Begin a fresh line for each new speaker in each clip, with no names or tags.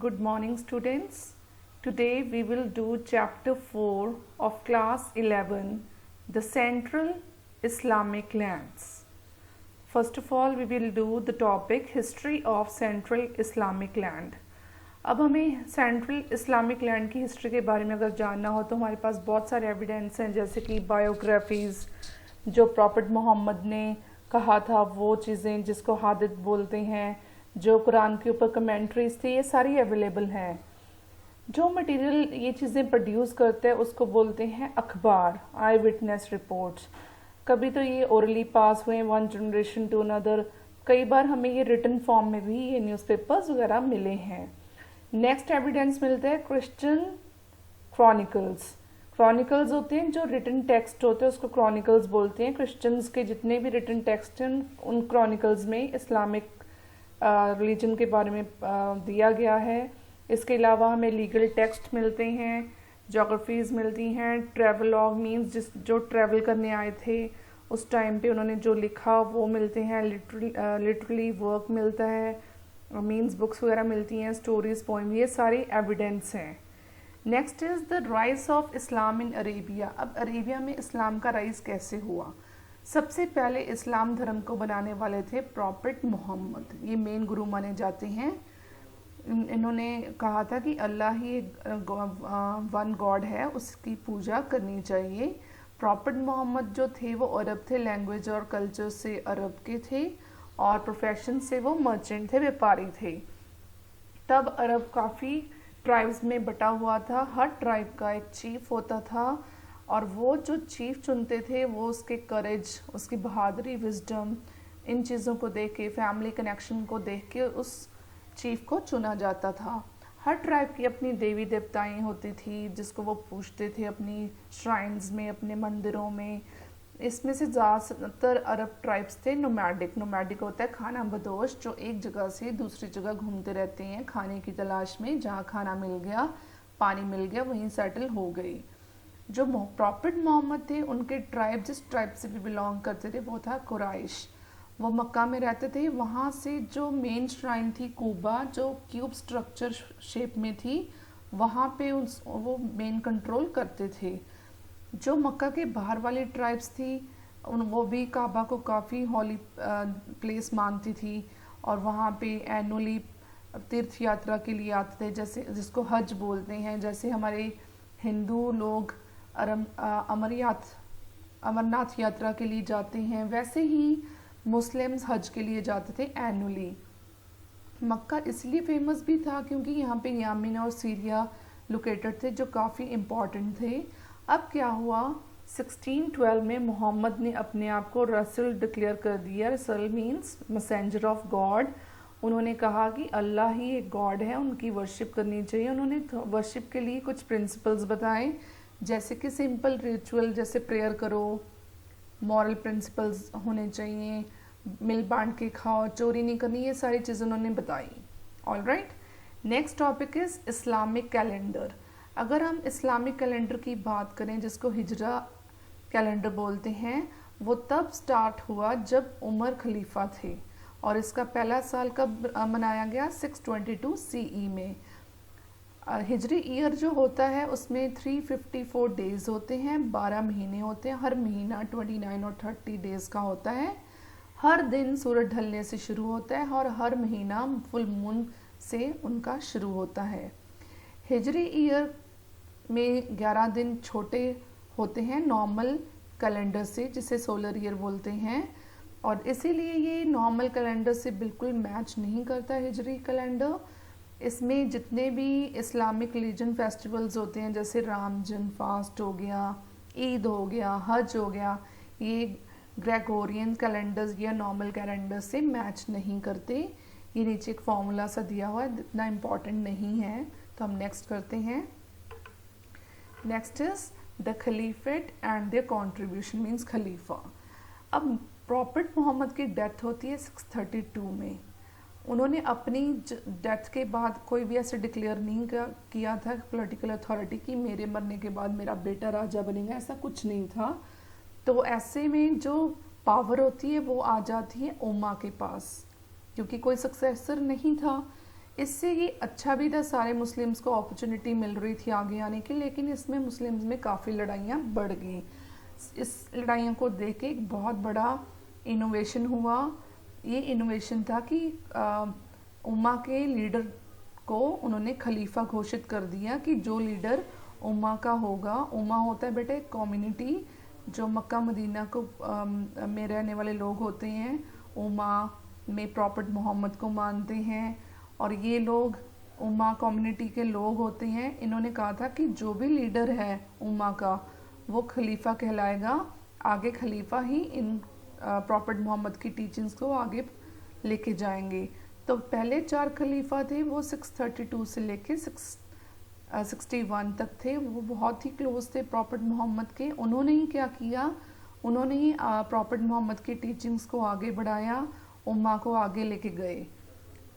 Good morning, students. Today we will do chapter 4 of class 11, the Central Islamic Lands. First of all, we will do the topic History of Central Islamic Land. अब हमें central Islamic land की history के बारे में अगर जानना हो तो हमारे पास बहुत सारे एविडेंस हैं, जैसे कि बायोग्राफीज़, जो प्रॉफिट मोहम्मद ने कहा था वो चीज़ें जिसको हादित बोलते हैं, जो कुरान के ऊपर कमेंट्रीज थी, ये सारी अवेलेबल हैं। जो मटेरियल ये चीज़ें प्रोड्यूस करते हैं उसको बोलते हैं अखबार, आई विटनेस रिपोर्ट्स। कभी तो ये ओरली पास हुए वन जनरेशन टू अनदर, कई बार हमें ये रिटन फॉर्म में भी ये न्यूज़पेपर्स वगैरह मिले हैं। नेक्स्ट एविडेंस मिलता है क्रिश्चियन क्रॉनिकल्स। क्रॉनिकल्स होते हैं जो रिटन टेक्स्ट होते हैं, उसको क्रॉनिकल्स बोलते हैं। क्रिश्चियंस के जितने भी रिटन टेक्स्ट हैं उन क्रॉनिकल्स में इस्लामिक रिलीजन के बारे में दिया गया है। इसके अलावा हमें लीगल टेक्स्ट मिलते हैं, जोग्राफीज़ मिलती हैं, ट्रैवलॉग मीन्स जो ट्रैवल करने आए थे उस टाइम पे उन्होंने जो लिखा वो मिलते हैं, लिटरली वर्क मिलता है, मीन्स बुक्स वगैरह मिलती हैं, स्टोरीज, पोइम, ये सारे एविडेंस हैं। Next is the rise of Islam in Arabia. अब अरेबिया में इस्लाम का राइज कैसे हुआ? सबसे पहले इस्लाम धर्म को बनाने वाले थे प्रॉफिट मोहम्मद, ये मेन गुरु माने जाते हैं। इन्होंने कहा था कि अल्लाह ही वन गॉड है, उसकी पूजा करनी चाहिए। प्रॉफिट मोहम्मद जो थे वो अरब थे, लैंग्वेज और कल्चर से अरब के थे और प्रोफेशन से वो मर्चेंट थे, व्यापारी थे। तब अरब काफ़ी ट्राइब्स में बटा हुआ था, हर ट्राइब का एक चीफ होता था और वो जो चीफ चुनते थे वो उसके करेज, उसकी बहादुरी, विजडम, इन चीज़ों को देख के, फैमिली कनेक्शन को देख के उस चीफ को चुना जाता था। हर ट्राइब की अपनी देवी देवताएं होती थी जिसको वो पूजते थे अपनी श्राइन्स में, अपने मंदिरों में। इसमें से ज़्यादातर अरब ट्राइब्स थे नोमैडिक। नोमैडिक होता है खाना बदोश, जो एक जगह से दूसरी जगह घूमते रहते हैं खाने की तलाश में। जहाँ खाना मिल गया, पानी मिल गया, वहीं सेटल हो गई। जो प्रॉफिट मोहम्मद थे उनके ट्राइब, जिस ट्राइब से भी बिलोंग करते थे वो था कुरैश। वो मक्का में रहते थे। वहाँ से जो मेन श्राइन थी कूबा, जो क्यूब स्ट्रक्चर शेप में थी, वहाँ पे वो मेन कंट्रोल करते थे। जो मक्का के बाहर वाली ट्राइब्स थी वो भी काबा को काफ़ी हॉली प्लेस मानती थी और वहाँ पे एनुअली तीर्थ यात्रा के लिए आते थे, जैसे जिसको हज बोलते हैं। जैसे हमारे हिंदू लोग अमरनाथ यात्रा के लिए जाते हैं, वैसे ही मुस्लिम्स हज के लिए जाते थे एनुअली। मक्का इसलिए फेमस भी था क्योंकि यहाँ पे यमन और सीरिया लोकेटेड थे जो काफ़ी इम्पॉर्टेंट थे। अब क्या हुआ, 1612 में मोहम्मद ने अपने आप को रसूल डिक्लेयर कर दिया। रसूल मीन्स मैसेंजर ऑफ गॉड। उन्होंने कहा कि अल्लाह ही एक गॉड है, उनकी वर्शिप करनी चाहिए। उन्होंने वर्शिप के लिए कुछ प्रिंसिपल्स बताए, जैसे कि सिंपल रिचुअल, जैसे प्रेयर करो, मॉरल प्रिंसिपल्स होने चाहिए, मिल बांट के खाओ, चोरी नहीं करनी, ये सारी चीज़ें उन्होंने बताई। Alright, next topic is Islamic calendar. अगर हम इस्लामिक कैलेंडर की बात करें, जिसको हिजरा कैलेंडर बोलते हैं, वो तब स्टार्ट हुआ जब उमर खलीफा थे और इसका पहला साल कब मनाया गया? 622 CE में। हिजरी ईयर जो होता है उसमें 354 डेज होते हैं, 12 महीने होते हैं। हर महीना 29 और 30 डेज का होता है। हर दिन सूरज ढलने से शुरू होता है और हर महीना फुल मून से उनका शुरू होता है। हिजरी ईयर में 11 दिन छोटे होते हैं नॉर्मल कैलेंडर से, जिसे सोलर ईयर बोलते हैं, और इसीलिए ये नॉर्मल कैलेंडर से बिल्कुल मैच नहीं करता हिजरी कैलेंडर। इसमें जितने भी इस्लामिक रिलीजन फेस्टिवल्स होते हैं, जैसे राम जन्म फास्ट हो गया, ईद हो गया, हज हो गया, ये ग्रेगोरियन कैलेंडर्स या नॉर्मल कैलेंडर से मैच नहीं करते। ये नीचे एक फॉर्मूला सा दिया हुआ है, इतना इम्पॉर्टेंट नहीं है। तो हम नेक्स्ट करते हैं। Next is the caliphate and their contribution means खलीफा। अब प्रॉफिट मोहम्मद की डेथ होती है 632 में। उन्होंने अपनी डेथ के बाद कोई भी ऐसे डिक्लेयर नहीं किया था पॉलिटिकल अथॉरिटी की मेरे मरने के बाद मेरा बेटा राजा बनेगा, ऐसा कुछ नहीं था। तो ऐसे में जो पावर होती है वो आ जाती है उम्मा के पास, क्योंकि कोई सक्सेसर नहीं था। इससे ये अच्छा भी था, सारे मुस्लिम्स को अपॉर्चुनिटी मिल रही थी आगे आने की, लेकिन इसमें मुस्लिम्स में काफ़ी लड़ाइयाँ बढ़ गई। इस लड़ाइयों को देख के एक बहुत बड़ा इनोवेशन हुआ। ये इनोवेशन था कि उम्मा के लीडर को उन्होंने खलीफा घोषित कर दिया कि जो लीडर उम्मा का होगा, उम्मा होता है बेटे कम्युनिटी जो मक्का मदीना को में रहने वाले लोग होते हैं, उम्मा में प्रॉफेट मोहम्मद को मानते हैं, और ये लोग उम्मा कम्युनिटी के लोग होते हैं। इन्होंने कहा था कि जो भी लीडर है उम्मा का वो खलीफा कहलाएगा, आगे खलीफा ही इन प्रॉफेट मोहम्मद की टीचिंग्स को आगे लेके जाएंगे। तो पहले 4 खलीफा थे, वो 632 से लेके 61 तक थे। वो बहुत ही क्लोज थे प्रॉफेट मोहम्मद के। उन्होंने ही क्या किया, उन्होंने ही प्रॉफेट मोहम्मद की टीचिंग्स को आगे बढ़ाया, उम्मा को आगे लेके गए।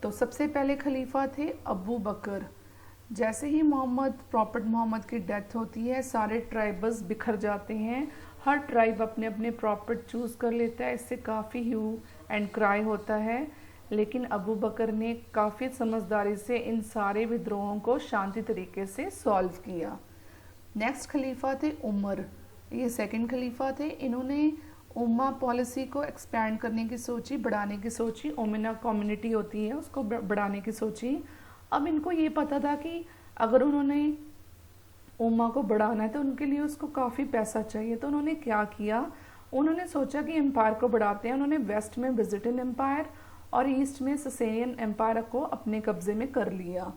तो सबसे पहले खलीफा थे अबू बकर। जैसे ही प्रॉफेट मोहम्मद की डेथ होती है, सारे ट्राइबल्स बिखर जाते हैं, हर ट्राइब अपने अपने प्रॉफेट चूज़ कर लेता है। इससे काफ़ी ह्यू एंड क्राई होता है, लेकिन अबू बकर ने काफ़ी समझदारी से इन सारे विद्रोहों को शांति तरीके से सॉल्व किया। नेक्स्ट खलीफा थे उमर, ये सेकंड खलीफा थे। इन्होंने उम्मा पॉलिसी को एक्सपैंड करने की सोची, बढ़ाने की सोची। उम्मा कम्युनिटी होती है उसको बढ़ाने की सोची। अब इनको ये पता था कि अगर उन्होंने उम्मा को बढ़ाना है तो उनके लिए उसको काफ़ी पैसा चाहिए। तो उन्होंने क्या किया, उन्होंने सोचा कि एम्पायर को बढ़ाते हैं। उन्होंने वेस्ट में विजिटन एम्पायर और ईस्ट में ससेनियन एम्पायर को अपने कब्जे में कर लिया।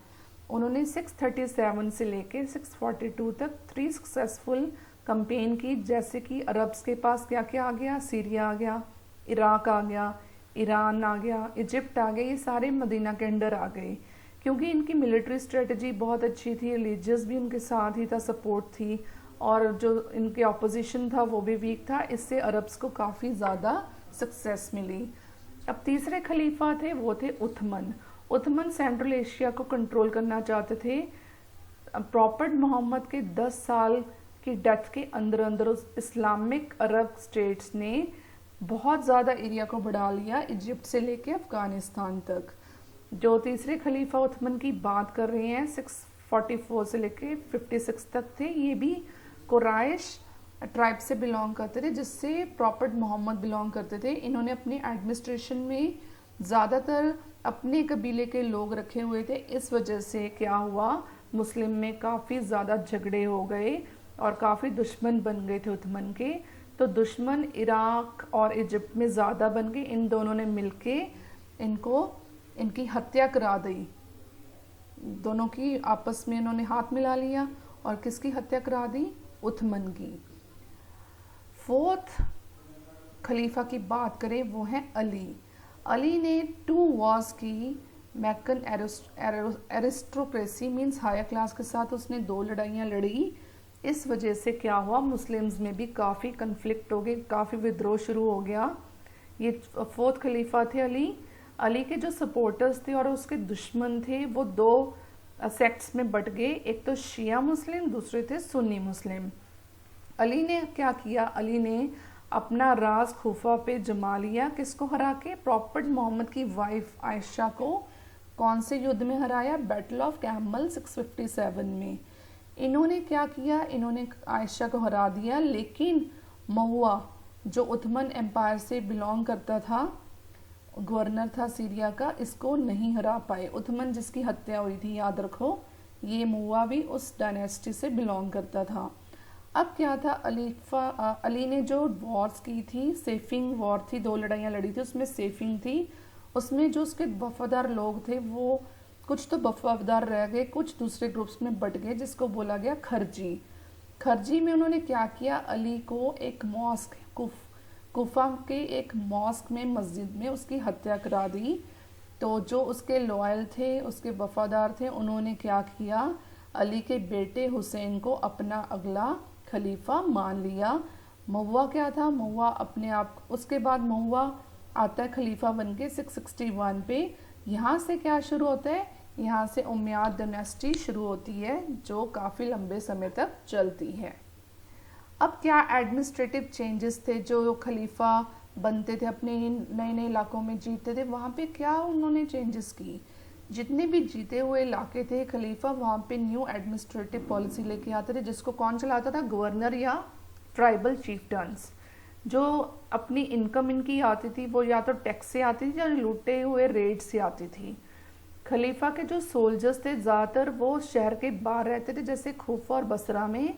उन्होंने 637 से लेके 642 तक 3 सक्सेसफुल कंपेन की। जैसे कि अरब्स के पास क्या क्या आ गया, सीरिया आ गया, इराक आ गया, ईरान आ गया, इजिप्ट आ गया, ये सारे मदीना के अंडर आ गए। क्योंकि इनकी मिलिट्री स्ट्रेटजी बहुत अच्छी थी, रिलीजियस भी उनके साथ ही था, सपोर्ट थी, और जो इनके ऑपोजिशन था वो भी वीक था। इससे अरब्स को काफ़ी ज़्यादा सक्सेस मिली। अब तीसरे खलीफा थे वो थे उथमन। उथमन सेंट्रल एशिया को कंट्रोल करना चाहते थे। प्रॉफेट मोहम्मद के 10 साल की डेथ के अंदर अंदर उस इस्लामिक अरब स्टेट्स ने बहुत ज़्यादा एरिया को बढ़ा लिया, इजिप्ट से लेके अफगानिस्तान तक। जो तीसरे खलीफा उथमन की बात कर रहे हैं 644 से लेके 56 तक थे। ये भी कुरैश ट्राइब से बिलोंग करते थे, जिससे प्रॉफेट मोहम्मद बिलोंग करते थे। इन्होंने अपने एडमिनिस्ट्रेशन में ज़्यादातर अपने कबीले के लोग रखे हुए थे। इस वजह से क्या हुआ, मुस्लिम में काफ़ी ज़्यादा झगड़े हो गए और काफ़ी दुश्मन बन गए थे उथमन के। तो दुश्मन इराक और इजिप्ट में ज़्यादा बन गए। इन दोनों ने मिलके इनकी हत्या करा दी। दोनों की आपस में इन्होंने हाथ मिला लिया और किसकी हत्या करा दी, उथमन की। फोर्थ खलीफा की बात करें वो है अली। अली ने 2 वॉर्स की। मैकन एरिस्टोक्रेसी मीन्स हायर क्लास के साथ उसने 2 लड़ाइयाँ लड़ी। इस वजह से क्या हुआ, मुस्लिम्स में भी काफ़ी कन्फ्लिक्ट हो गए, काफ़ी विद्रोह शुरू हो गया। ये 4th खलीफा थे अली। अली के जो सपोर्टर्स थे और उसके दुश्मन थे वो 2 सेक्ट्स में बट गए, एक तो शिया मुस्लिम, दूसरे थे सुन्नी मुस्लिम। अली ने क्या किया, अली ने अपना राज खुफा पे जमा लिया। किसको हरा के, प्रॉफेट मोहम्मद की वाइफ आयशा को। कौन से युद्ध में हराया, बैटल ऑफ कैमल 657 में। इन्होंने क्या किया, इन्होंने आयशा को हरा दिया, लेकिन महुआ जो उथमन एम्पायर से बिलोंग करता था, गवर्नर था सीरिया का, इसको नहीं हरा पाए। उथमन जिसकी हत्या हुई थी, याद रखो, ये महुआ भी उस डायनेस्टी से बिलोंग करता था। अब क्या था, अली ने जो वॉर्स की थी, सेफिंग वॉर थी, 2 लड़ाइयाँ लड़ी थी, उसमें सेफिंग थी। उसमें जो उसके वफादार लोग थे वो कुछ तो वफादार रह गए, कुछ दूसरे ग्रुप्स में बट गए, जिसको बोला गया खरजी। खरजी में उन्होंने क्या किया, अली को एक मॉस्क कुफा के एक मॉस्क में, मस्जिद में उसकी हत्या करा दी। तो जो उसके लॉयल थे, उसके वफादार थे, उन्होंने क्या किया, अली के बेटे हुसैन को अपना अगला खलीफा मान लिया। महुआ क्या था, महुआ अपने आप, उसके बाद महुआ आता है खलीफा बन के 661 पे। यहाँ से क्या शुरू होता है, यहाँ से उम्मयाद डायनेस्टी शुरू होती है, जो काफ़ी लंबे समय तक चलती है। अब क्या एडमिनिस्ट्रेटिव चेंजेस थे, जो खलीफा बनते थे अपने नए नए इलाकों में जीतते थे, वहाँ पे क्या उन्होंने चेंजेस की। जितने भी जीते हुए इलाके थे खलीफा वहाँ पे न्यू एडमिनिस्ट्रेटिव पॉलिसी लेके आते थे, जिसको कौन चलाता था? गवर्नर या ट्राइबल चीफ्टन्स। जो अपनी इनकम इनकी आती थी वो या तो टैक्स से आती थी या लूटे हुए रेट से आती थी। खलीफा के जो सोल्जर्स थे ज़्यादातर वो शहर के बाहर रहते थे, जैसे खूफा और बसरा में,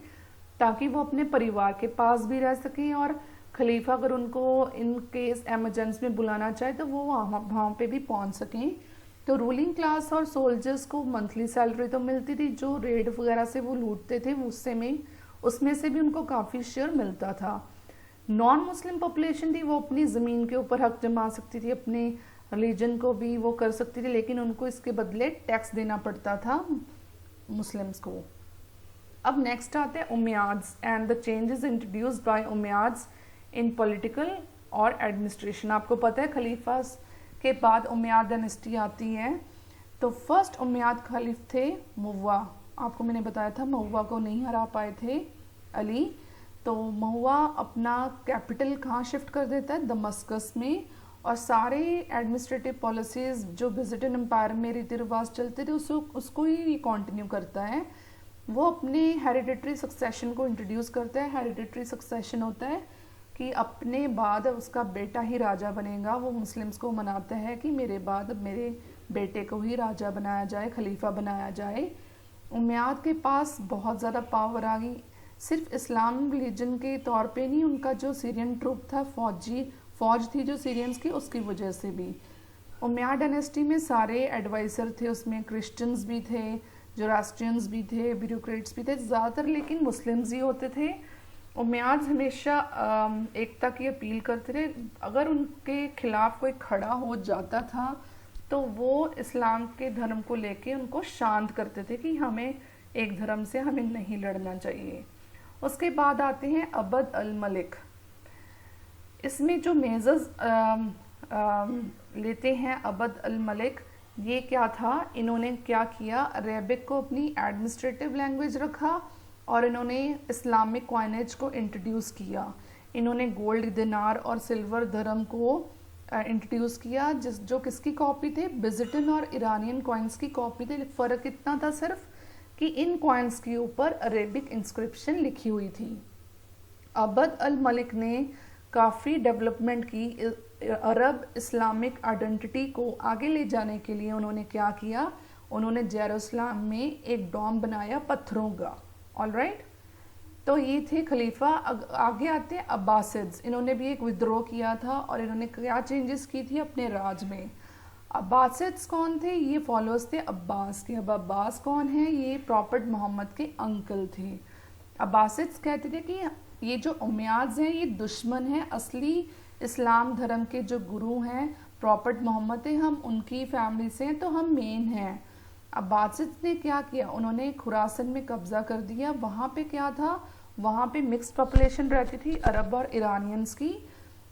ताकि वो अपने परिवार के पास भी रह सकें और खलीफा अगर उनको इन केस एमरजेंसी में बुलाना चाहे तो वो वहाँ पे भी पहुँच सकें। तो रूलिंग क्लास और सोल्जर्स को मंथली सैलरी तो मिलती थी, जो रेड वगैरह से वो लूटते थे उसमें से भी उनको काफ़ी शेयर मिलता था। नॉन मुस्लिम पॉपुलेशन थी, वो अपनी ज़मीन के ऊपर हक जमा सकती थी, अपने रिलीजन को भी वो कर सकती थी, लेकिन उनको इसके बदले टैक्स देना पड़ता था मुस्लिम्स को। अब नेक्स्ट आते हैं Umayyads and the changes introduced by Umayyads in political और एडमिनिस्ट्रेशन। आपको पता है खलीफा के बाद उमैयाद डायनेस्टी आती है। तो फर्स्ट उमैयाद खलीफ थे मुवा। आपको मैंने बताया था मुवा को नहीं हरा पाए थे अली। तो मुवा अपना कैपिटल कहाँ शिफ्ट कर देता है? दमस्कस में। और सारे एडमिनिस्ट्रेटिव पॉलिसीज जो विजिटेड एम्पायर में रीति रिवाज चलते थे उसको ही कंटिन्यू करता है। वो अपने हेरिडिटरी सक्सेशन को इंट्रोड्यूस करता है। हेरिडिटरी सक्सेशन होता है कि अपने बाद उसका बेटा ही राजा बनेगा। वो मुस्लिम्स को मनाता है कि मेरे बाद मेरे बेटे को ही राजा बनाया जाए, खलीफा बनाया जाए। उमैयाद के पास बहुत ज़्यादा पावर आ गई। सिर्फ इस्लाम रिलीजन के तौर पे नहीं, उनका जो सीरियन ट्रूप था, फौज थी जो सीरियंस की, उसकी वजह से भी। उमैयाद डायनेस्टी में सारे एडवाइज़र थे, उसमें क्रिश्चियंस भी थे, जोरास्ट्रियंस भी थे, ब्यूरोक्रेट्स भी थे, ज़्यादातर लेकिन मुस्लिम्स ही होते थे। उमैयाद हमेशा एकता की अपील करते थे। अगर उनके खिलाफ कोई खड़ा हो जाता था तो वो इस्लाम के धर्म को लेके उनको शांत करते थे कि हमें एक धर्म से हमें नहीं लड़ना चाहिए। उसके बाद आते हैं अब्द अल मलिक। इसमें जो मेजर्स लेते हैं अब्द अल मलिक, ये क्या था? इन्होंने क्या किया? अरेबिक को अपनी एडमिनिस्ट्रेटिव लैंग्वेज रखा और इन्होंने इस्लामिक कॉइनेज को इंट्रोड्यूस किया। इन्होंने गोल्ड दिनार और सिल्वर धर्म को इंट्रोड्यूस किया, जो किसकी कॉपी थे? बिज़ंटाइन और ईरानियन कॉइन्स की कॉपी थे। फ़र्क इतना था सिर्फ कि इन कॉइन्स के ऊपर अरेबिक इंस्क्रिप्शन लिखी हुई थी। अब्द अल मलिक ने काफ़ी डेवलपमेंट की। अरब इस्लामिक आइडेंटिटी को आगे ले जाने के लिए उन्होंने क्या किया? उन्होंने जेरूसलम में एक डोम बनाया पत्थरों का। ऑलराइट, तो ये थे खलीफा। आगे आते हैं अब्बासिड्स। इन्होंने भी एक विद्रोह किया था और इन्होंने क्या चेंजेस की थी अपने राज में। अब्बासिड्स कौन थे? ये फॉलोअर्स थे अब्बास के। अब अब्बास कौन है? ये प्रॉफेट मोहम्मद के अंकल थे। अब्बासिड्स कहते थे कि ये जो उमैयाद्स हैं ये दुश्मन हैं। असली इस्लाम धर्म के जो गुरु हैं प्रॉफेट मोहम्मद थे, हम उनकी फैमिली से हैं, तो हम मेन हैं। अब्बासिड्स ने क्या किया? उन्होंने खुरासन में कब्जा कर दिया। वहाँ पे क्या था? वहाँ पे मिक्स्ड पॉपुलेशन रहती थी, अरब और ईरानियंस की।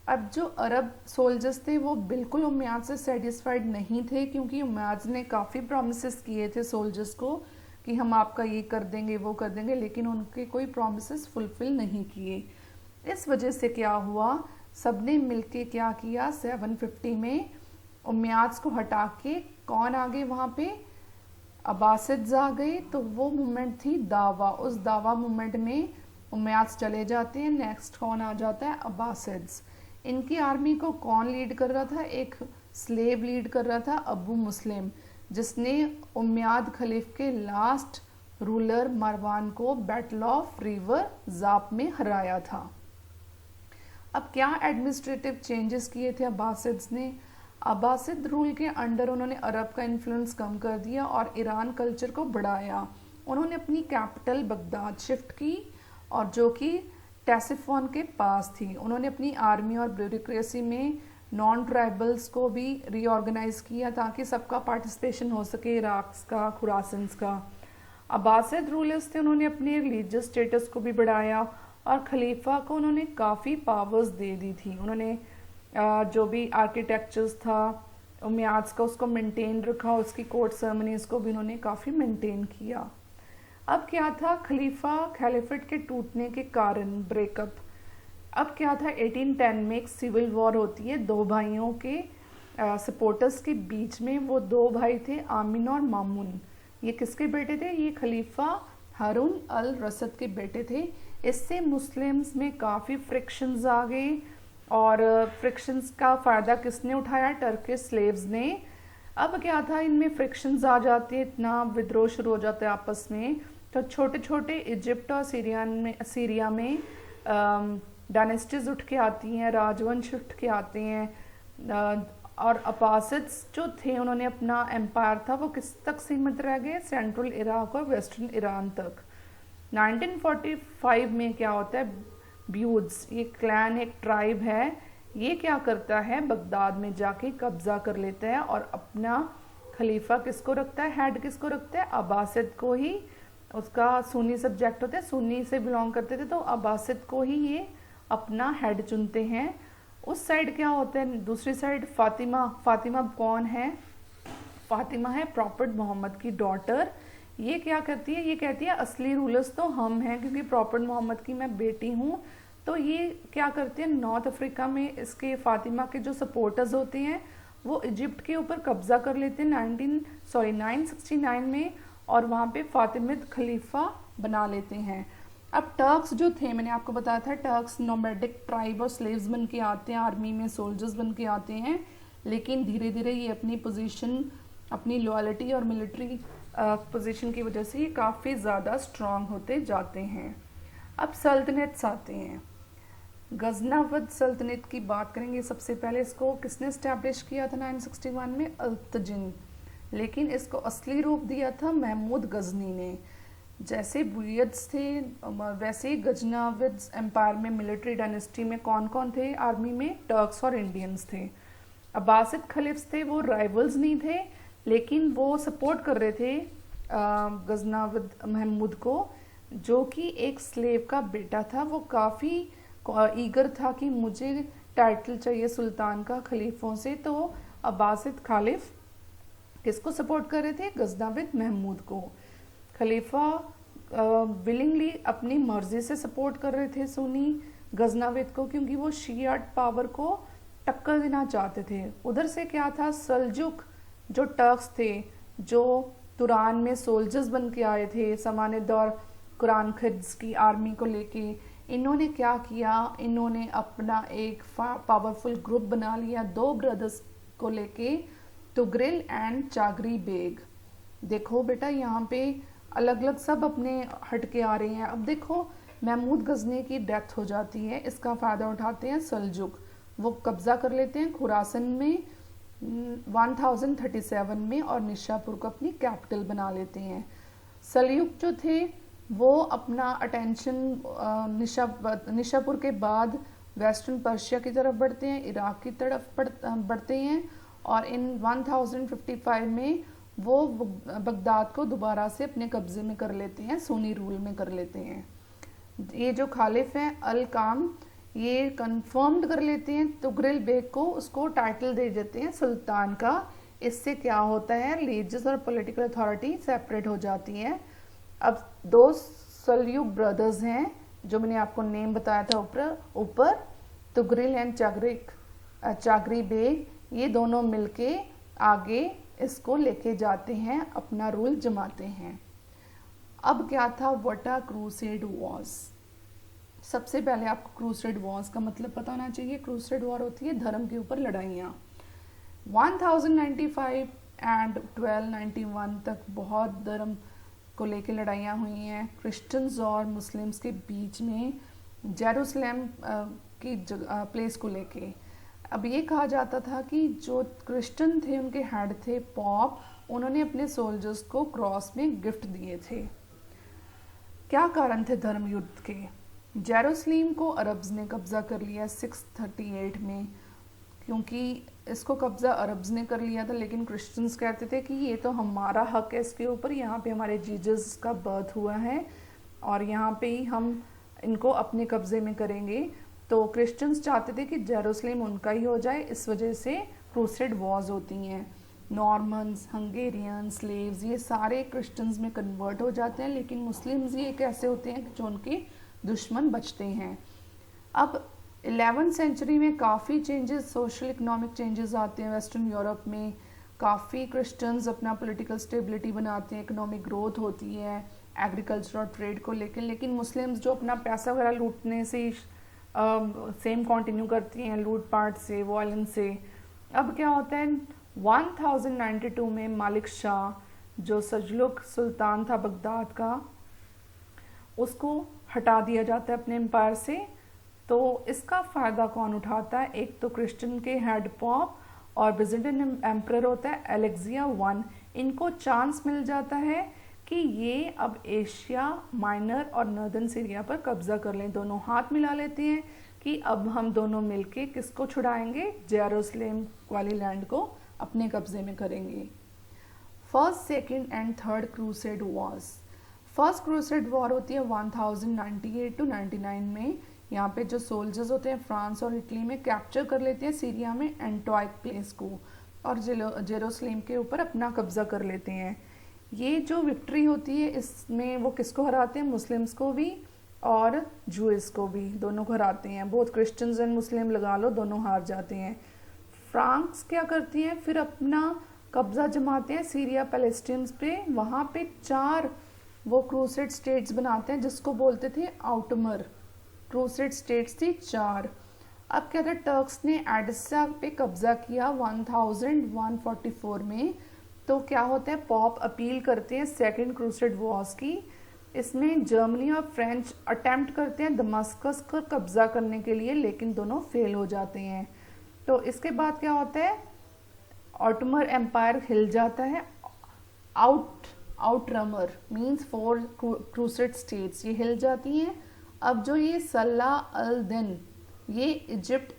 अब जो अरब सोल्जर्स थे वो बिल्कुल उमैयाद से सेटिस्फाइड नहीं थे, क्योंकि उमैयाद ने काफ़ी प्रॉमिसेस किए थे सोल्जर्स को कि हम आपका ये कर देंगे वो कर देंगे, लेकिन उनके कोई प्रॉमिसेस फुलफिल नहीं किए। इस वजह से क्या हुआ? सबने मिलके क्या किया? 750 में उमैयाद को हटा के कौन आ गए वहाँ पे? अब्बासिड्स आ गए। तो वो मूवमेंट थी दावा। उस दावा मूवमेंट में उमैयाद चले जाते हैं। नेक्स्ट कौन आ जाता है? अब्बासिड्स। इनकी आर्मी को कौन लीड कर रहा था? एक स्लेव लीड कर रहा था, अबू मुस्लिम, जिसने उमैयाद खलीफ के लास्ट रूलर मरवान को बैटल ऑफ रिवर जाप में हराया था। अब क्या एडमिनिस्ट्रेटिव चेंजेस किए थे अब्बासिड्स ने? अब्बासिद रूल के अंडर उन्होंने अरब का इन्फ्लुएंस कम कर दिया और ईरान कल्चर को बढ़ाया। उन्होंने अपनी कैपिटल बगदाद शिफ्ट की, और जो कि टेसिफोन के पास थी। उन्होंने अपनी आर्मी और ब्यूरोक्रेसी में नॉन ट्राइबल्स को भी रीऑर्गेनाइज किया ताकि सबका पार्टिसिपेशन हो सके, इराक का, खुरासन्स का। अब्बासिद रूलर्स थे, उन्होंने अपने रिलीजियस स्टेटस को भी बढ़ाया और खलीफा को उन्होंने काफ़ी पावर्स दे दी थी। उन्होंने जो भी आर्किटेक्चर्स था उमैयाद का उसको मेंटेन रखा, उसकी कोर्ट सेरेमनीज को भी उन्होंने काफ़ी मेंटेन किया। अब क्या था? खलीफेट के टूटने के कारण ब्रेकअप। अब क्या था? 1810 में एक सिविल वॉर होती है दो भाइयों के सपोर्टर्स के बीच में वो दो भाई थे, आमिन और मामून। ये किसके बेटे थे? ये खलीफा हारून अल रसद के बेटे थे। इससे मुस्लिम्स में काफ़ी फ्रिक्शंस आ गए, और फ्रिक्शंस का फ़ायदा किसने उठाया? टर्किश स्लेव्स ने। अब क्या था, इनमें फ्रिक्शंस आ जाते हैं, इतना विद्रोह शुरू हो जाता है आपस में, तो छोटे छोटे इजिप्ट और सीरिया में डायनेस्टीज उठ के आती हैं, राजवंश उठ के आते हैं। और अब्बासिड्स जो थे, उन्होंने अपना एम्पायर था वो किस तक सीमित रह गए? सेंट्रल इराक और वेस्टर्न ईरान तक। 1945 में क्या होता है, ब्यूड्स, ये क्लैन एक ट्राइब है, ये क्या करता है, बगदाद में जाके कब्जा कर लेता है और अपना खलीफा किसको रखता है, हेड किसको रखता है? अब्बासिद को ही। उसका सुन्नी सब्जेक्ट होता है, सुन्नी से बिलोंग करते थे, तो अब्बासिद को ही ये अपना हेड चुनते हैं। उस साइड क्या होता है, दूसरी साइड फातिमा। फातिमा कौन है? फातिमा है प्रॉफेट मोहम्मद की डॉटर। ये क्या करती है? ये कहती है असली रूलर्स तो हम हैं, क्योंकि प्रॉफेट मोहम्मद की मैं बेटी हूँ। तो ये क्या करती है, नॉर्थ अफ्रीका में इसके फातिमा के जो सपोर्टर्स होते हैं वो इजिप्ट के ऊपर कब्जा कर लेते हैं 969 में, और वहाँ पे फातिमिद खलीफा बना लेते हैं। अब टर्क्स जो थे, मैंने आपको बताया था, टर्क्स नोमैडिक ट्राइब और स्लेव्स बन के आते हैं, आर्मी में सोल्जर्स बन के आते हैं, लेकिन धीरे धीरे ये अपनी पोजीशन, अपनी लॉयल्टी और मिलिट्री पोजीशन की वजह से ये काफ़ी ज़्यादा स्ट्रांग होते जाते हैं। अब सल्तनत आते हैं। गजनाविद सल्तनत की बात करेंगे। सबसे पहले इसको किसने इस्टेब्लिश किया था 961 में? अल्तजिन। लेकिन इसको असली रूप दिया था महमूद गजनी ने। जैसे बुयद्स थे वैसे ही गजनाविद एम्पायर में, मिलिट्री डायनेस्टी में कौन कौन थे आर्मी में? टर्क्स और इंडियंस थे। अब्बासिद खलीफ्स थे, वो राइवल्स नहीं थे, लेकिन वो सपोर्ट कर रहे थे गजनाविद महमूद को, जो कि एक स्लेव का बेटा था। वो काफ़ी ईगर था कि मुझे टाइटल चाहिए सुल्तान का खलीफों से। तो अब्बासिद खालिफ किसको सपोर्ट कर रहे थे? गजनाविद महमूद को। खलीफा विलिंगली अपनी मर्जी से सपोर्ट कर रहे थे सुन्नी गजनाविद को, क्योंकि वो शियाट पावर को टक्कर देना चाहते थे। उधर से क्या था, सल्जुक जो टर्क्स थे, जो तुरान में सोल्जर्स बन के आए थे सामान्य दौर कुरान खिड्स की आर्मी को लेके, इन्होंने क्या किया, इन्होंने अपना एक पावरफुल ग्रुप बना लिया दो ब्रदर्स को लेके, तुगरिल एंड चागरी बेग। देखो बेटा यहाँ पे अलग अलग सब अपने हटके आ रहे हैं। अब देखो महमूद गजनी की डेथ हो जाती है, इसका फ़ायदा उठाते हैं सल्जुक, वो कब्जा कर लेते हैं खुरासन में 1037 में और निशापुर को अपनी कैपिटल बना लेते हैं। सल्युक जो थे वो अपना अटेंशन निशापुर के बाद वेस्टर्न पर्शिया की तरफ बढ़ते हैं, इराक की तरफ बढ़ते हैं, और इन 1055 में वो बगदाद को दोबारा से अपने कब्जे में कर लेते हैं, सुन्नी रूल में कर लेते हैं। ये जो खालिफ हैं अल काम, ये कंफर्म्ड कर लेते हैं तुगरिल बेग को, उसको टाइटल दे देते हैं सुल्तान का। इससे क्या होता है, रिलीजियस और पॉलिटिकल अथॉरिटी सेपरेट हो जाती है। अब दो सल्यूक ब्रदर्स हैं जो मैंने आपको नेम बताया था ऊपर, तुगरिल एंड चागरी बेग, ये दोनों मिलके आगे इसको लेके जाते हैं, अपना रूल जमाते हैं। अब क्या था, व्हाट आर क्रूसेड वॉर्स। सबसे पहले आपको क्रूसेड वॉर्स का मतलब पता होना चाहिए। क्रूसेड वॉर होती है धर्म के ऊपर लड़ाइयाँ। 1095 एंड 1291 तक बहुत धर्म को लेके लड़ाइयाँ हुई हैं क्रिश्चियंस और मुस्लिम्स के बीच में, जेरूसलम की प्लेस को लेके। अब ये कहा जाता था कि जो क्रिश्चियन थे उनके हेड थे पॉप, उन्होंने अपने सोल्जर्स को क्रॉस में गिफ्ट दिए थे। क्या कारण थे धर्म युद्ध के? जेरूसलम को अरब्स ने कब्जा कर लिया 638 में, क्योंकि इसको कब्जा अरब्स ने कर लिया था, लेकिन क्रिश्चियंस कहते थे कि ये तो हमारा हक है इसके ऊपर, यहाँ पे हमारे जीसस का बर्थ हुआ है और यहाँ पे ही हम इनको अपने कब्जे में करेंगे। तो क्रिश्चियंस चाहते थे कि जेरूसलम उनका ही हो जाए, इस वजह से क्रूसेड वॉर्स होती हैं। नॉर्मन्स, हंगेरियन, स्लेव्स, ये सारे क्रिश्चियंस में कन्वर्ट हो जाते हैं, लेकिन मुस्लिम्स ये कैसे होते हैं जो उनके दुश्मन बचते हैं। अब 11वीं सेंचुरी में काफ़ी चेंजेस, सोशल इकोनॉमिक चेंजेस आते हैं वेस्टर्न यूरोप में। काफ़ी क्रिश्चियंस अपना पॉलिटिकल स्टेबिलिटी बनाते हैं, इकोनॉमिक ग्रोथ होती है एग्रीकल्चर और ट्रेड को लेकर। लेकिन मुस्लिम्स जो अपना पैसा वगैरह लूटने से सेम कंटिन्यू करती हैं, लूटपाट से, वायलेंस से। अब क्या होता है, 1092 में मालिक शाह जो सजलुक सुल्तान था बगदाद का, उसको हटा दिया जाता है अपने एम्पायर से। तो इसका फ़ायदा कौन उठाता है? एक तो क्रिश्चियन के हेड पॉप और बिजेंटाइन एम्परर होता है एलेक्सिया I। इनको चांस मिल जाता है कि ये अब एशिया माइनर और नॉर्दर्न सीरिया पर कब्जा कर लें। दोनों हाथ मिला लेते हैं कि अब हम दोनों मिलके किसको छुड़ाएंगे? जेरूसलेम वाली लैंड को अपने कब्जे में करेंगे। First, second and third crusade Wars. First crusade war होती है 1098 to 99 में। यहाँ पे जो सोल्जर्स होते हैं फ्रांस और इटली में कैप्चर कर लेते हैं सीरिया में एंटोइक प्लेस को और जेरूसलेम के ऊपर अपना कब्जा कर लेते हैं। ये जो विक्ट्री होती है इसमें वो किसको हराते हैं? मुस्लिम्स को भी और जूइस को भी, दोनों को हराते हैं। बहुत क्रिश्चियंस एंड मुस्लिम लगा लो, दोनों हार जाते हैं। फ्रांस क्या करती हैं, फिर अपना कब्जा जमाते हैं सीरिया पैलेस्टीन्स पे। वहाँ पे 4 वो क्रूसेड स्टेट्स बनाते हैं जिसको बोलते थे आउटमर। क्रूसेड स्टेट्स थी 4। अब क्या था, टर्क्स ने एडिसा पे कब्जा किया 1144 में। तो क्या होता है, पॉप अपील करते हैं सेकंड क्रूसेड वॉर्स की। इसमें जर्मनी और फ्रेंच अटेम्प्ट करते हैं दमास्कस को कब्जा करने के लिए, लेकिन दोनों फेल हो जाते हैं। तो इसके बाद क्या होता है, ऑटोमर एम्पायर हिल जाता है। आउटरमर मींस 4 क्रूसेड स्टेट्स ये हिल जाती हैं। अब जो ये सलाह अल दिन ये इजिप्ट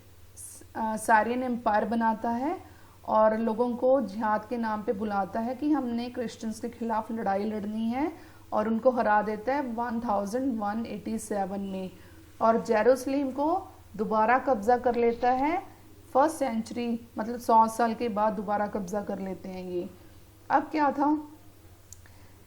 सारियन एम्पायर बनाता है और लोगों को जिहाद के नाम पे बुलाता है कि हमने क्रिश्चियंस के खिलाफ लड़ाई लड़नी है, और उनको हरा देता है 1187 में। और जेरूसलेम को दोबारा कब्जा कर लेता है फर्स्ट सेंचुरी, मतलब 100 साल के बाद दोबारा कब्जा कर लेते हैं ये। अब क्या था,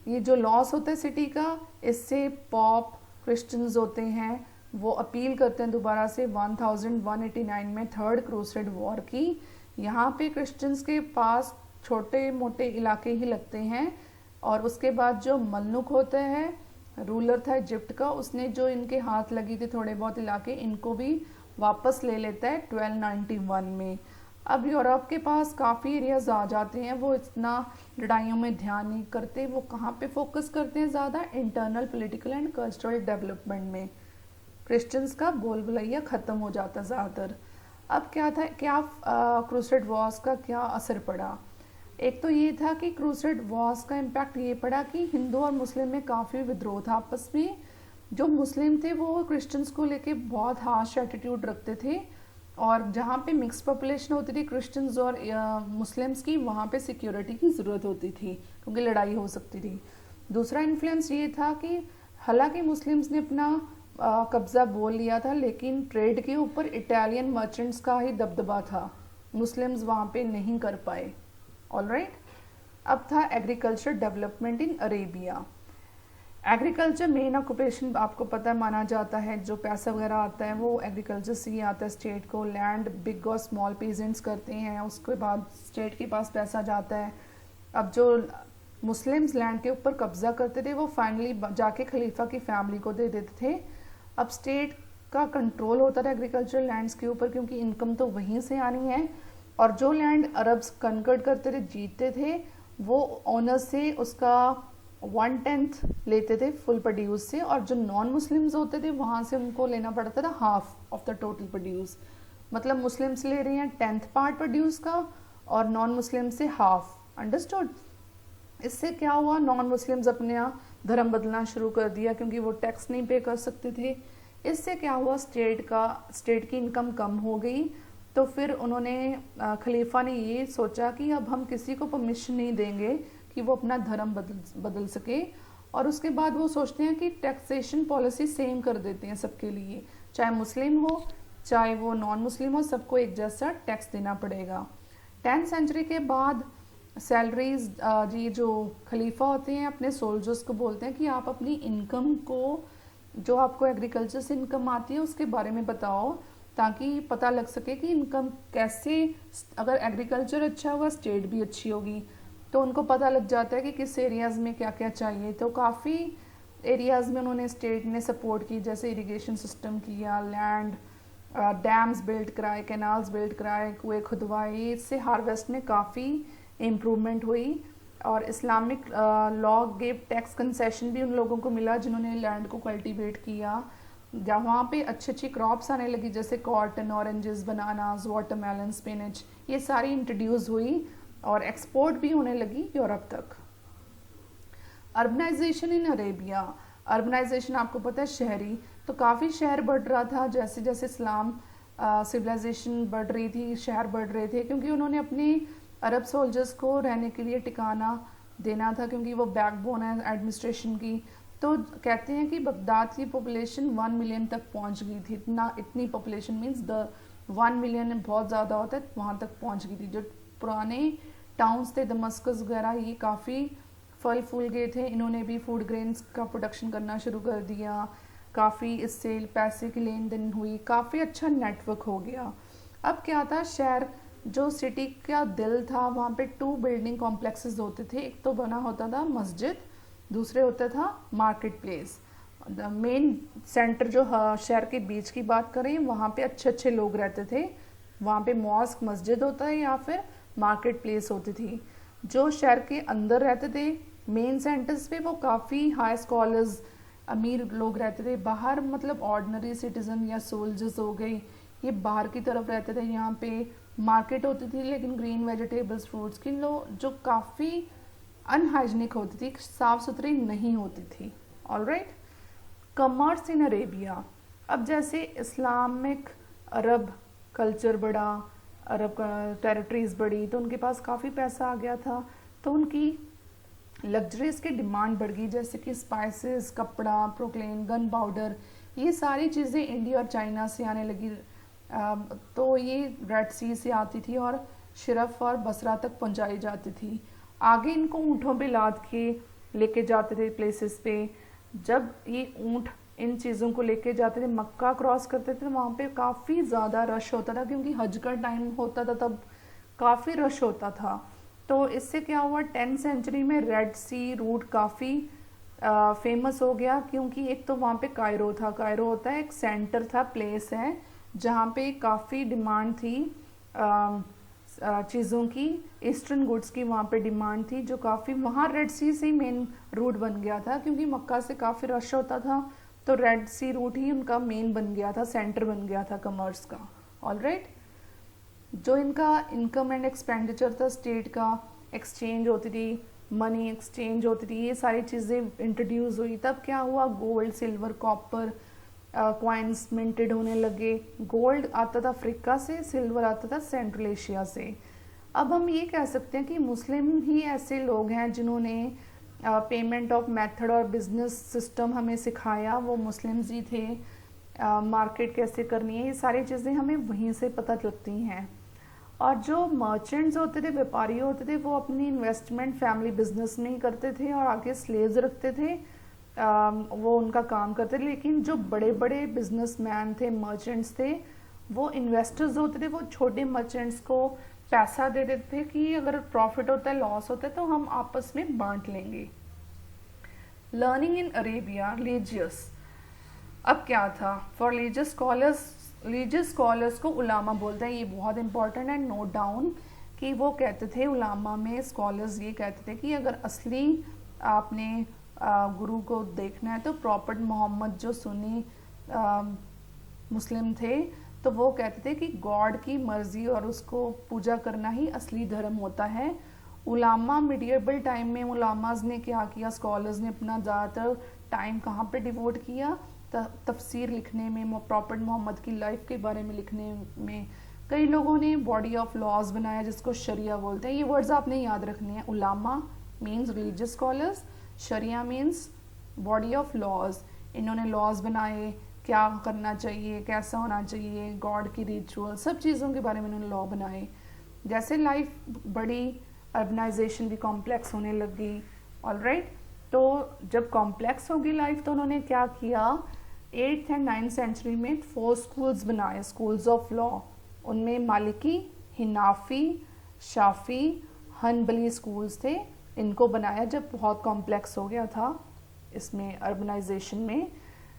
ये जो लॉस होता है सिटी का, इससे पॉप क्रिश्चियंस होते हैं वो अपील करते हैं दोबारा से 1189 में थर्ड क्रूसेड वॉर की। यहाँ पे क्रिश्चियंस के पास छोटे मोटे इलाके ही लगते हैं। और उसके बाद जो मलनुक होता है, रूलर था इजिप्ट का, उसने जो इनके हाथ लगी थी थोड़े बहुत इलाके, इनको भी वापस ले लेता है 1291 में। अब यूरोप के पास काफ़ी एरियाज आ जाते हैं, वो इतना लड़ाइयों में ध्यान नहीं करते। वो कहाँ पे फोकस करते हैं ज़्यादा? Internal political and cultural development में। क्रिश्चियंस का बोल बुलैया ख़त्म हो जाता है ज़्यादातर। अब क्या था, क्या क्रूसेड वॉर्स का क्या असर पड़ा? एक तो ये था कि क्रूसेड वॉर्स का इम्पैक्ट ये पड़ा कि हिंदू और मुस्लिम में काफ़ी विद्रोह था आपस में। जो मुस्लिम थे वो क्रिश्चियंस को लेके बहुत हार्श एटीट्यूड रखते थे, और जहाँ पे मिक्स पॉपुलेशन होती थी क्रिश्चियंस और मुस्लिम्स की, वहाँ पे सिक्योरिटी की ज़रूरत होती थी क्योंकि लड़ाई हो सकती थी। दूसरा इन्फ्लुएंस ये था कि हालांकि मुस्लिम्स ने अपना कब्जा बोल लिया था, लेकिन ट्रेड के ऊपर इटालियन मर्चेंट्स का ही दबदबा था, मुस्लिम्स वहाँ पे नहीं कर पाए। ऑलराइट, अब था agriculture development in Arabia. Agriculture main occupation आपको पता है माना जाता है, जो पैसा वगैरह आता है वो एग्रीकल्चर से ही आता है स्टेट को। लैंड बिग और स्मॉल पेजेंट्स करते हैं, उसके बाद स्टेट के पास पैसा जाता है। अब जो मुस्लिम्स लैंड के ऊपर कब्जा करते थे वो फाइनली जाके खलीफा की फैमिली को दे देते थे। अब स्टेट का कंट्रोल होता था एग्रीकल्चर लैंड्स के ऊपर, क्योंकि इनकम तो वहीं से आनी है। और जो लैंड अरब्स कन्वर्ट करते थे, जीतते थे, वो ऑनर से उसका 1/10 लेते थे फुल प्रोड्यूस से, और जो नॉन मुस्लिम्स होते थे वहाँ से उनको लेना पड़ता था half of the total produce. मतलब मुस्लिम्स ले रहे हैं 10th पार्ट प्रोड्यूस का और नॉन मुस्लिम से हाफ। अंडरस्टूड? इससे क्या हुआ, नॉन मुस्लिम्स अपने यहाँ धर्म बदलना शुरू कर दिया क्योंकि वो टैक्स नहीं पे कर सकते थे। इससे क्या हुआ, स्टेट की इनकम कम हो गई। तो फिर उन्होंने खलीफा ने ये सोचा कि अब हम किसी को परमिशन नहीं देंगे कि वो अपना धर्म बदल सके। और उसके बाद वो सोचते हैं कि टैक्सेशन पॉलिसी सेम कर देते हैं सबके लिए, चाहे मुस्लिम हो चाहे वो नॉन मुस्लिम हो, सबको एक जैसा टैक्स देना पड़ेगा। 10th सेंचुरी के बाद सैलरीज ये जो खलीफा होते हैं अपने सोल्जर्स को बोलते हैं कि आप अपनी इनकम को, जो आपको एग्रीकल्चर से इनकम आती है उसके बारे में बताओ, ताकि पता लग सके कि इनकम कैसे, अगर एग्रीकल्चर अच्छा होगा स्टेट भी अच्छी होगी, तो उनको पता लग जाता है कि किस एरियाज़ में क्या क्या चाहिए। तो काफ़ी एरियाज़ में उन्होंने, स्टेट ने सपोर्ट की, जैसे इरिगेशन सिस्टम किया, लैंड डैम्स बिल्ड कराए, कैनाल्स बिल्ड कराए, कुएँ खुदवाए। इससे हार्वेस्ट में काफ़ी इम्प्रूवमेंट हुई। और Islamic law give tax concession भी उन लोगों को मिला जिन्होंने लैंड को कल्टीवेट किया। जहाँ पे अच्छी अच्छी क्रॉप्स आने लगी, जैसे cotton, oranges, bananas, watermelon, spinach, ये सारी इंट्रोड्यूस हुई और एक्सपोर्ट भी होने लगी यूरोप तक। अर्बनाइजेशन इन अरेबिया, अर्बनाइजेशन आपको पता है शहरी, तो काफ़ी शहर बढ़ रहा था जैसे जैसे इस्लाम सिविलाइजेशन बढ़ रही थी, शहर बढ़ रहे थे, क्योंकि उन्होंने अपने अरब सोल्जर्स को रहने के लिए ठिकाना देना था, क्योंकि वो बैकबोन है एडमिनिस्ट्रेशन की। तो कहते हैं कि बगदाद की पॉपुलेशन 1 मिलियन तक पहुंच गई थी। इतनी पॉपुलेशन मीन्स 1 मिलियन बहुत ज़्यादा होता है, वहाँ तक पहुंच गई थी। जो पुराने टाउन्स थे दमस्कस वगैरह, ये काफ़ी फल फूल गए थे। इन्होंने भी फूड ग्रेन्स का प्रोडक्शन करना शुरू कर दिया, काफ़ी इससे पैसे की लेन देन हुई, काफ़ी अच्छा नेटवर्क हो गया। अब क्या था, शहर जो सिटी का दिल था, वहाँ पे 2 बिल्डिंग कॉम्प्लेक्सेस होते थे। एक तो बना होता था मस्जिद, दूसरे होता था मार्केट प्लेस। मेन सेंटर जो शहर के बीच की बात करें, वहाँ पे अच्छे अच्छे लोग रहते थे। वहाँ पे मॉस्क, मस्जिद होता है या फिर मार्केट प्लेस होती थी। जो शहर के अंदर रहते थे मेन सेंटर्स पे, वो काफ़ी हाई स्कॉलर्स, अमीर लोग रहते थे। बाहर मतलब ऑर्डिनरी सिटीजन या सोल्जर्स हो गए, ये बाहर की तरफ रहते थे। यहाँ पे मार्केट होती थी लेकिन ग्रीन वेजिटेबल्स, फ्रूट्स की जो काफ़ी अनहाइजीनिक होती थी, साफ सुथरी नहीं होती थी। ऑलराइट, कॉमर्स इन अरेबिया। अब जैसे इस्लामिक अरब कल्चर बढ़ा, अरब टेरिटरीज बढ़ी, तो उनके पास काफ़ी पैसा आ गया था, तो उनकी लग्जरीज की डिमांड बढ़ गई, जैसे कि स्पाइसेस, कपड़ा, प्रोक्लेन, गन पाउडर, ये सारी चीज़ें इंडिया और चाइना से आने लगी। तो ये रेड सी से आती थी और शिरफ और बसरा तक पहुंचाई जाती थी। आगे इनको ऊँटों पे लाद के लेके जाते थे प्लेसेस पे। जब ये ऊँट इन चीज़ों को लेके जाते थे, मक्का क्रॉस करते थे, वहाँ पे काफ़ी ज़्यादा रश होता था, क्योंकि हज का टाइम होता था, तब काफ़ी रश होता था। तो इससे क्या हुआ, 10th सेंचुरी में रेड सी रूट काफ़ी फेमस हो गया, क्योंकि एक तो वहाँ पे कायरो था। कायरो होता है एक सेंटर था, प्लेस है जहाँ पे काफ़ी डिमांड थी चीज़ों की, ईस्टर्न गुड्स की वहाँ पे डिमांड थी, जो काफ़ी वहाँ रेड सी से मेन रूट बन गया था, क्योंकि मक्का से काफ़ी रश होता था, तो रेड सी रूट ही उनका मेन बन गया था, सेंटर बन गया था कॉमर्स का। ऑलराइट, जो इनका इनकम एंड एक्सपेंडिचर था स्टेट का, एक्सचेंज होती थी, मनी एक्सचेंज होती थी, ये सारी चीज़ें इंट्रोड्यूस हुई। तब क्या हुआ, gold, silver, copper coins minted होने लगे। गोल्ड आता था अफ्रीका से, सिल्वर आता था सेंट्रल एशिया से। अब हम ये कह सकते हैं कि मुस्लिम ही ऐसे लोग हैं जिन्होंने पेमेंट ऑफ मेथड और बिजनेस सिस्टम हमें सिखाया, वो मुस्लिम्स ही थे। मार्केट कैसे करनी है, ये सारी चीज़ें हमें वहीं से पता लगती हैं। और जो मर्चेंट्स होते थे, व्यापारी होते थे, वो अपनी इन्वेस्टमेंट फैमिली बिजनेस में ही करते थे और आगे स्लेव्स रखते थे, वो उनका काम करते थे। लेकिन जो बड़े बड़े बिजनेसमैन थे, मर्चेंट्स थे, वो इन्वेस्टर्स होते थे, वो छोटे मर्चेंट्स को पैसा दे देते थे कि अगर प्रॉफिट होता है, लॉस होता है, तो हम आपस में बांट लेंगे। लर्निंग इन अरेबिया, रिलीजियस। अब क्या था, फॉर रिलीजियस स्कॉलर्स को उलामा बोलते हैं, ये बहुत इंपॉर्टेंट है, नोट डाउन, कि वो कहते थे उलामा में स्कॉलर्स ये कहते थे कि अगर असली आपने गुरु को देखना है तो प्रॉफेट मोहम्मद जो सुन्नी मुस्लिम थे, तो वो कहते थे कि गॉड की मर्जी और उसको पूजा करना ही असली धर्म होता है। उलामा मिडिएबल टाइम में उलामाज ने क्या किया, स्कॉलर्स ने अपना ज़्यादातर टाइम कहाँ पे डिवोट किया, तफसीर लिखने में, प्रॉफेट मोहम्मद की लाइफ के बारे में लिखने में। कई लोगों ने बॉडी ऑफ लॉज बनाया जिसको शरिया बोलते हैं। ये वर्ड्स आपने याद रखने हैं। उलामा मीन्स रिलीजियस स्कॉलर्स, शरिया मीन्स बॉडी ऑफ लॉज। इन्होंने लॉज बनाए, क्या करना चाहिए, कैसा होना चाहिए, गॉड की रिचुअल, सब चीज़ों के बारे में इन्होंने लॉ बनाए। जैसे लाइफ बड़ी, अर्बनाइजेशन भी कॉम्प्लेक्स होने लगी। ऑलराइट, तो जब कॉम्प्लेक्स होगी लाइफ, तो उन्होंने क्या किया 8th एंड 9th सेंचुरी में 4 स्कूल्स बनाए, स्कूल्स ऑफ लॉ। उनमें मालिकी, हिनाफी, शाफी, हनबली स्कूल्स थे। इनको बनाया जब बहुत कॉम्प्लेक्स हो गया था इसमें अर्बनाइजेशन में।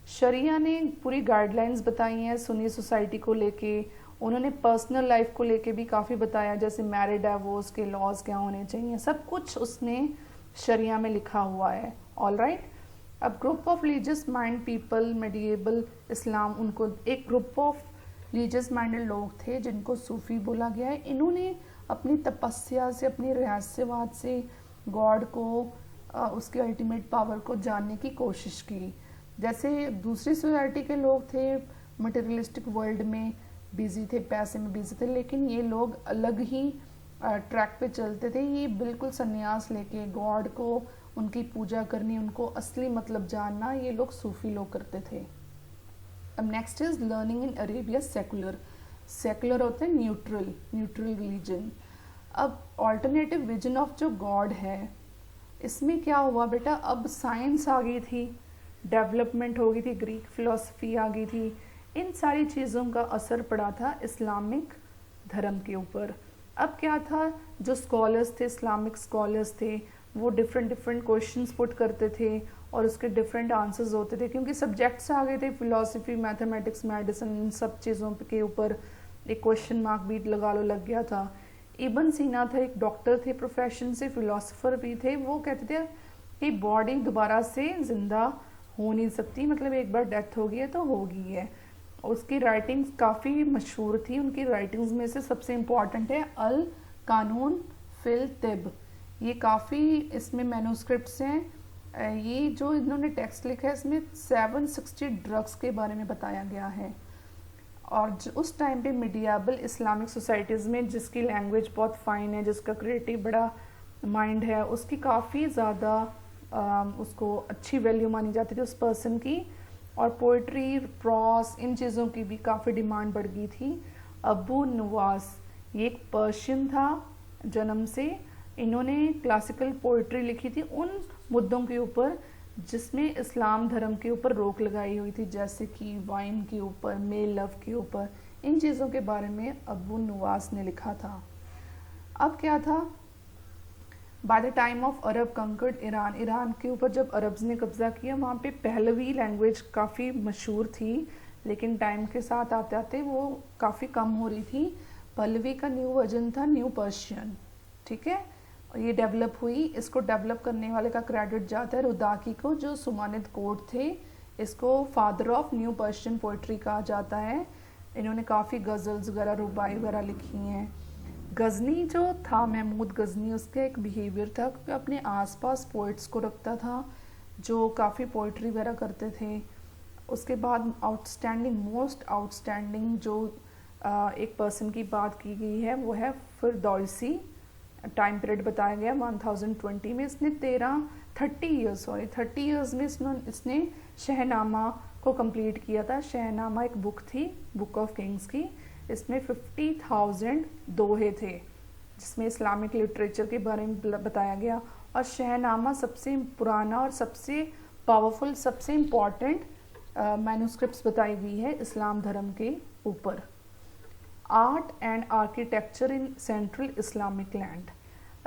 शरिया ने पूरी गाइडलाइंस बताई हैं सुन्नी सोसाइटी को लेके। उन्होंने पर्सनल लाइफ को लेके भी काफ़ी बताया, जैसे मैरिड डाइवोर्स के लॉज क्या होने चाहिए, सब कुछ उसने शरिया में लिखा हुआ है। All right. अब group of religious mind people, medieval Islam, उनको एक ग्रुप ऑफ रिलीजियस माइंडेड लोग थे जिनको सूफी बोला गया है। इन्होंने अपनी तपस्या से, अपनी रहस्यवाद से गॉड को, उसके अल्टीमेट पावर को जानने की कोशिश की। जैसे दूसरी सोसाइटी के लोग थे मटेरियलिस्टिक वर्ल्ड में बिजी थे, पैसे में बिजी थे, लेकिन ये लोग अलग ही ट्रैक पे चलते थे। ये बिल्कुल संन्यास लेके गॉड को, उनकी पूजा करनी, उनको असली मतलब जानना, ये लोग सूफी लोग करते थे। अब next is learning in Arabia secular. Secular होते हैं न्यूट्रल रिलीजन। अब ऑल्टरनेटिव विजन ऑफ जो गॉड है, इसमें क्या हुआ बेटा, अब साइंस आ गई थी, डेवलपमेंट हो गई थी, ग्रीक फिलॉसफी आ गई थी। इन सारी चीज़ों का असर पड़ा था इस्लामिक धर्म के ऊपर। अब क्या था, जो स्कॉलर्स थे, इस्लामिक स्कॉलर्स थे, वो डिफरेंट क्वेश्चंस पुट करते थे और उसके डिफरेंट आंसर्स होते थे, क्योंकि सब्जेक्ट्स आ गए थे, फिलॉसफी, मैथमेटिक्स, मेडिसिन, इन सब चीज़ों के ऊपर एक क्वेश्चन मार्क भी लग गया था। इब्न सीना था, एक डॉक्टर थे प्रोफेशन से, फिलोसोफर भी थे। वो कहते थे कि बॉडी दोबारा से जिंदा हो नहीं सकती, मतलब एक बार डेथ हो गई है तो हो गई है। उसकी राइटिंग्स काफ़ी मशहूर थी। उनकी राइटिंग्स में से सबसे इम्पॉर्टेंट है अल कानून फिल तिब। ये काफ़ी इसमें मैन्युस्क्रिप्ट्स हैं। ये जो इन्होंने टेक्स्ट लिखा है, इसमें 760 ड्रग्स के बारे में बताया गया है। और उस टाइम पे मिडियाबल इस्लामिक सोसाइटीज़ में जिसकी लैंग्वेज बहुत फाइन है, जिसका क्रिएटिव बड़ा माइंड है, उसकी काफ़ी ज़्यादा उसको अच्छी वैल्यू मानी जाती थी उस पर्सन की। और पोइट्री, प्रॉस, इन चीज़ों की भी काफ़ी डिमांड बढ़ गई थी। अबू नुवास, ये एक पर्शियन था जन्म से। इन्होंने क्लासिकल पोइट्री लिखी थी उन मुद्दों के ऊपर जिसमें इस्लाम धर्म के ऊपर रोक लगाई हुई थी, जैसे कि वाइन के ऊपर, मेल लव के ऊपर, इन चीज़ों के बारे में अबू नुवास ने लिखा था। अब क्या था, by the time of Arab conquered Iran, Iran के ऊपर जब अरब्स ने कब्जा किया, वहाँ पे पहलवी लैंग्वेज काफ़ी मशहूर थी, लेकिन टाइम के साथ आते आते वो काफ़ी कम हो रही थी। पहलवी का न्यू वर्जन था न्यू पर्शियन, ठीक है। ये डेवलप हुई। इसको डेवलप करने वाले का क्रेडिट जाता है रुदाकी को, जो सुमानिद कोड थे। इसको father of new Persian poetry कहा जाता है। इन्होंने काफ़ी गज़ल्स वगैरह, रुबाई वगैरह लिखी हैं। गज़नी जो था, महमूद गज़नी, उसका एक बिहेवियर था कि अपने आसपास पोइट्स को रखता था जो काफ़ी पोइट्री वगैरह करते थे। उसके बाद आउटस्टैंडिंग, मोस्ट आउटस्टैंडिंग जो एक पर्सन की बात की गई है वो है फिरदौसी। टाइम पीरियड बताया गया 1020 में। इसने 30 ईयर्स में इसने शहनामा को कंप्लीट किया था। शहनामा एक बुक थी, बुक ऑफ किंग्स की। इसमें 50,000 दोहे थे जिसमें इस्लामिक लिटरेचर के बारे में बताया गया। और शहनामा सबसे पुराना और सबसे पावरफुल, सबसे इम्पॉर्टेंट मैन्युस्क्रिप्ट्स बताई हुई है इस्लाम धर्म के ऊपर। Art and architecture in central Islamic land.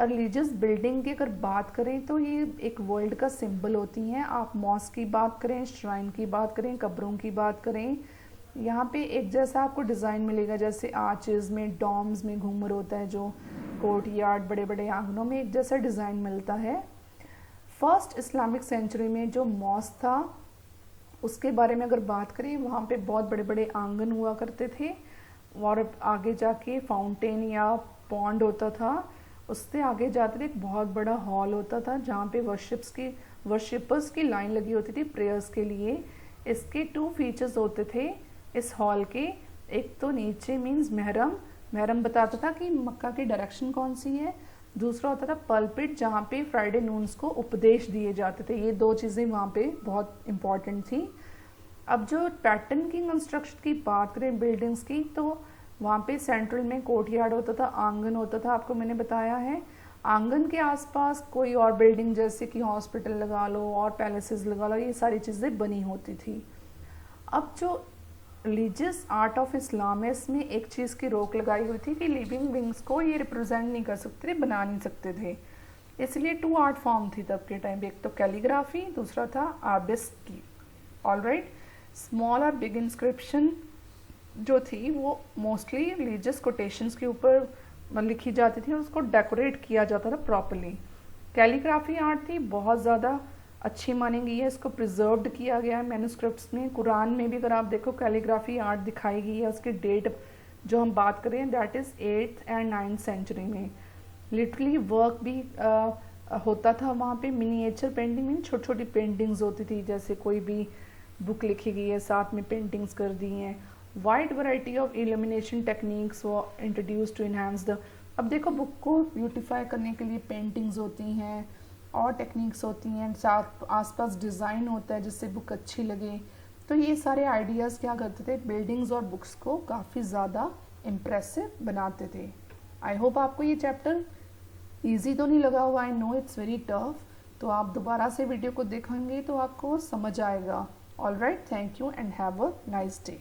Religious building की अगर बात करें तो ये एक वर्ल्ड का सिंबल होती हैं। आप मॉस्क की बात करें, श्राइन की बात करें, कब्रों की बात करें, यहाँ पे एक जैसा आपको डिज़ाइन मिलेगा। जैसे आर्चेस में, डॉम्स में घूमर होता है, जो कोर्ट यार्ड, बड़े बड़े आंगनों में एक जैसा डिज़ाइन मिलता है। फर्स्ट इस्लामिक सेंचुरी में जो मॉस्क था उसके बारे में अगर बात करें, वहाँ पे बहुत बड़े बड़े आंगन हुआ करते थे और आगे जाके फाउंटेन या पॉन्ड होता था। उससे आगे जाते थे एक बहुत बड़ा हॉल होता था जहाँ पे वर्शिपर्स की लाइन लगी होती थी प्रेयर्स के लिए। इसके 2 फीचर्स होते थे इस हॉल के। एक तो नीचे मीन्स महरम बताता था कि मक्का की डायरेक्शन कौन सी है। दूसरा होता था पल्पिट, जहाँ पे फ्राइडे नून्स को उपदेश दिए जाते थे। ये 2 चीज़ें वहाँ पे बहुत इम्पॉर्टेंट थी। अब जो पैटर्न की कंस्ट्रक्शन की बात करें बिल्डिंग्स की, तो वहाँ पे सेंट्रल में कोर्टयार्ड होता था, आंगन होता था, आपको मैंने बताया है। आंगन के आसपास कोई और बिल्डिंग जैसे कि हॉस्पिटल लगा लो और पैलेसेस लगा लो, ये सारी चीज़ें बनी होती थी। अब जो रिलीजियस आर्ट ऑफ इस्लाम है, इसमें एक चीज़ की रोक लगाई हुई थी कि लिविंग बींग्स को ये रिप्रेजेंट नहीं कर सकते थे, बना नहीं सकते थे, इसलिए 2 आर्ट फॉर्म थी तब के टाइम पे, एक तो कैलीग्राफी, दूसरा था आर्बिस्की। ऑलराइट, स्मॉल और बिग इंस्क्रिप्शन जो थी वो मोस्टली रिलीजियस कोटेशंस के ऊपर लिखी जाती थी और उसको डेकोरेट किया जाता था प्रॉपरली। कैलीग्राफी आर्ट थी बहुत ज़्यादा अच्छी मानी गई है, इसको प्रिजर्व्ड किया गया है मैन्युस्क्रिप्ट्स में। कुरान में भी अगर आप देखो कैलीग्राफी आर्ट दिखाई गई है, उसकी डेट जो हम बात करें that is 8th and 9th century में। लिटरली वर्क भी होता था वहाँ पे, मिनिएचर पेंटिंग में छोटी छोटी पेंटिंग्स होती थी, जैसे कोई भी बुक लिखी गई है साथ में पेंटिंग्स कर दी हैं। Wide variety of illumination techniques वो इंट्रोड्यूस टू इन्हांस द, अब देखो बुक को ब्यूटीफाई करने के लिए पेंटिंग्स होती हैं और टेक्निक्स होती हैं, साथ आसपास डिज़ाइन होता है जिससे बुक अच्छी लगे। तो ये सारे आइडियाज़ क्या करते थे, बिल्डिंग्स और बुक्स को काफ़ी ज़्यादा इम्प्रेसिव बनाते थे। आई होप आपको ये चैप्टर ईजी तो नहीं लगा हुआ, I know it's very tough, तो आप दोबारा से वीडियो को देखेंगे तो आपको समझ आएगा। Alright, thank you and have a nice day.